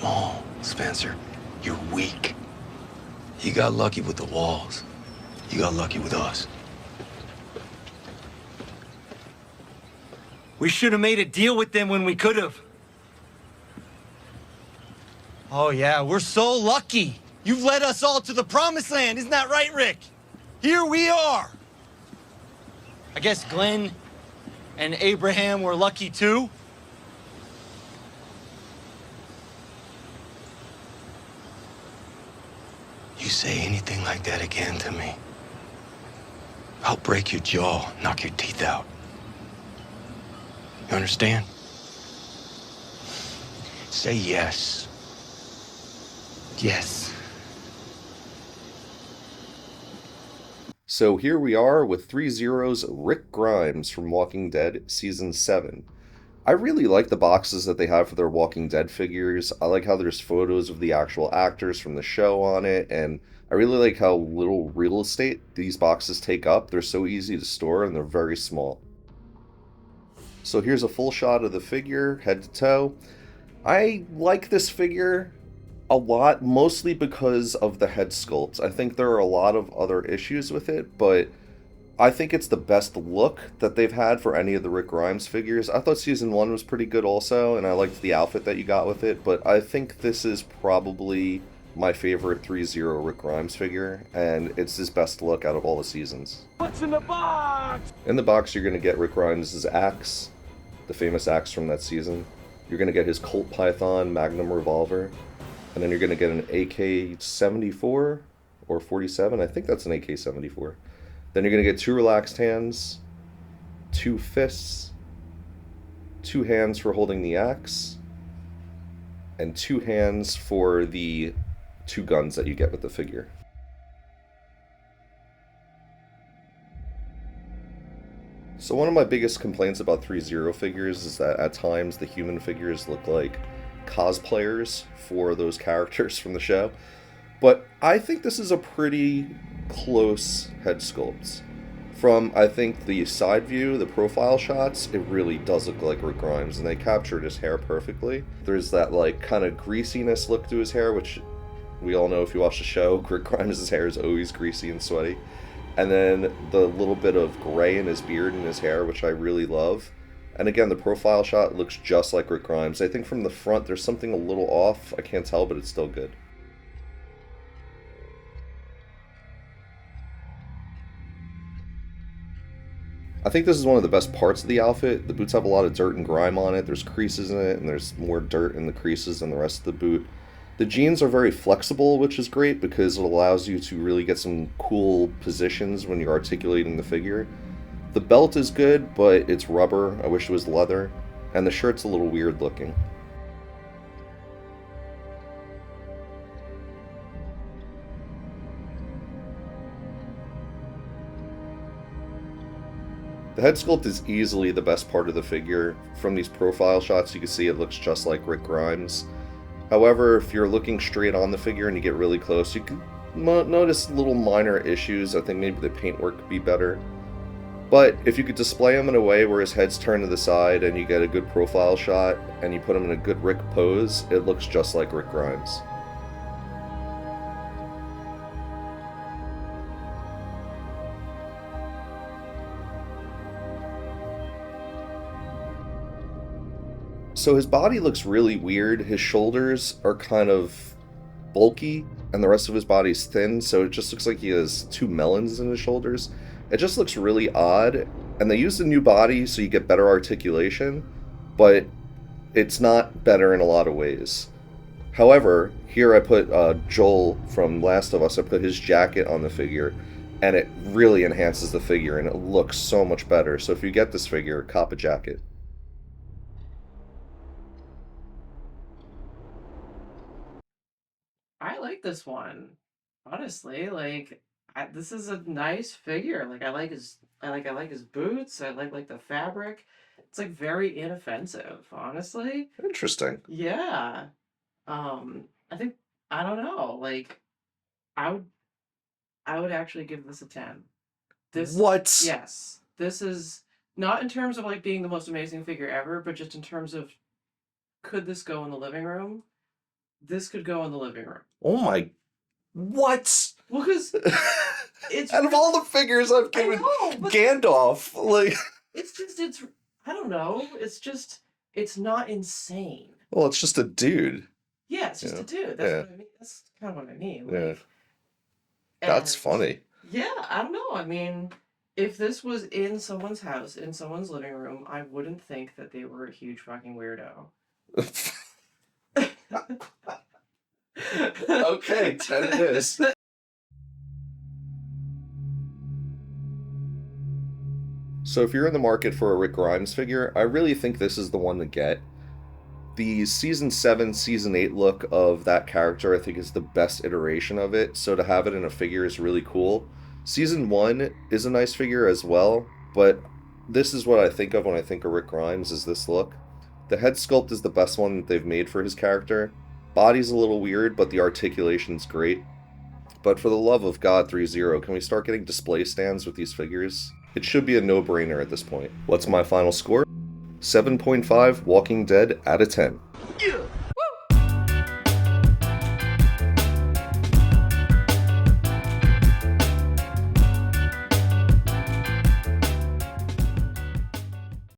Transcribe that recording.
small, Spencer. You're weak. You got lucky with the walls. You got lucky with us. We should have made a deal with them when we could have. Oh, yeah, we're so lucky. You've led us all to the promised land, isn't that right, Rick? Here we are. I guess Glenn and Abraham were lucky too. You say anything like that again to me, I'll break your jaw, knock your teeth out. You understand? Say yes. Yes. So here we are with Threezero's Rick Grimes from Walking Dead Season 7. I really like the boxes that they have for their Walking Dead figures. I like how there's photos of the actual actors from the show on it, and I really like how little real estate these boxes take up. They're so easy to store, and they're very small. So here's a full shot of the figure, head to toe. I like this figure a lot, mostly because of the head sculpt. I think there are a lot of other issues with it, but I think it's the best look that they've had for any of the Rick Grimes figures. I thought Season 1 was pretty good also, and I liked the outfit that you got with it, but I think this is probably my favorite Threezero Rick Grimes figure, and it's his best look out of all the seasons. What's in the box? In the box, you're going to get Rick Grimes' axe, the famous axe from that season. You're going to get his Colt Python Magnum revolver, and then you're going to get an AK-74 or 47. I think that's an AK-74. Then you're going to get 2 relaxed hands, 2 fists, 2 hands for holding the axe, and 2 hands for the 2 guns that you get with the figure. So one of my biggest complaints about Threezero figures is that at times the human figures look like cosplayers for those characters from the show. But I think this is a pretty close head sculpt. From, I think, the side view, the profile shots, it really does look like Rick Grimes, and they captured his hair perfectly. There's that, like, kind of greasiness look to his hair, which we all know if you watch the show, Rick Grimes' hair is always greasy and sweaty. And then the little bit of gray in his beard and his hair, which I really love. And again, the profile shot looks just like Rick Grimes. I think from the front, there's something a little off. I can't tell, but it's still good. I think this is one of the best parts of the outfit. The boots have a lot of dirt and grime on it. There's creases in it, and there's more dirt in the creases than the rest of the boot. The jeans are very flexible, which is great because it allows you to really get some cool positions when you're articulating the figure. The belt is good, but it's rubber. I wish it was leather. And the shirt's a little weird looking. The head sculpt is easily the best part of the figure. From these profile shots, you can see it looks just like Rick Grimes. However, if you're looking straight on the figure and you get really close, you can notice little minor issues. I think maybe the paintwork could be better. But if you could display him in a way where his head's turned to the side and you get a good profile shot and you put him in a good Rick pose, it looks just like Rick Grimes. So his body looks really weird. His shoulders are kind of bulky, and the rest of his body's thin, so it just looks like he has 2 melons in his shoulders. It just looks really odd, and they used a new body so you get better articulation, but it's not better in a lot of ways. However, here I put Joel from Last of Us, I put his jacket on the figure, and it really enhances the figure, and it looks so much better. So if you get this figure, cop a jacket. I like this one. Honestly, like this is a nice figure. Like I like his boots. I like the fabric. It's like very inoffensive, honestly. Interesting. Yeah. I think I don't know. Like I would I would actually give this a 10. This What? Yes. This is not in terms of like being the most amazing figure ever, but just in terms of could this go in the living room? this could go in the living room. Oh my... What? Well, because it's... Out of all the figures I've given Gandalf, like... It's... I don't know. It's not insane. Well, it's just a dude. Yeah, it's just a dude. That's what I mean. That's kind of what I mean. Like, Yeah. That's funny. Yeah, I don't know. I mean, if this was in someone's house, in someone's living room, I wouldn't think that they were a huge fucking weirdo. Okay, 10 it is. So if you're in the market for a Rick Grimes figure, I really think this is the one to get. The Season 7, Season 8 look of that character I think is the best iteration of it, so to have it in a figure is really cool. Season 1 is a nice figure as well, but this is what I think of when I think of Rick Grimes, is this look. The head sculpt is the best one that they've made for his character. Body's a little weird, but the articulation's great. But for the love of God, Threezero, can we start getting display stands with these figures? It should be a no-brainer at this point. What's my final score? 7.5 Walking Dead out of 10. Yeah.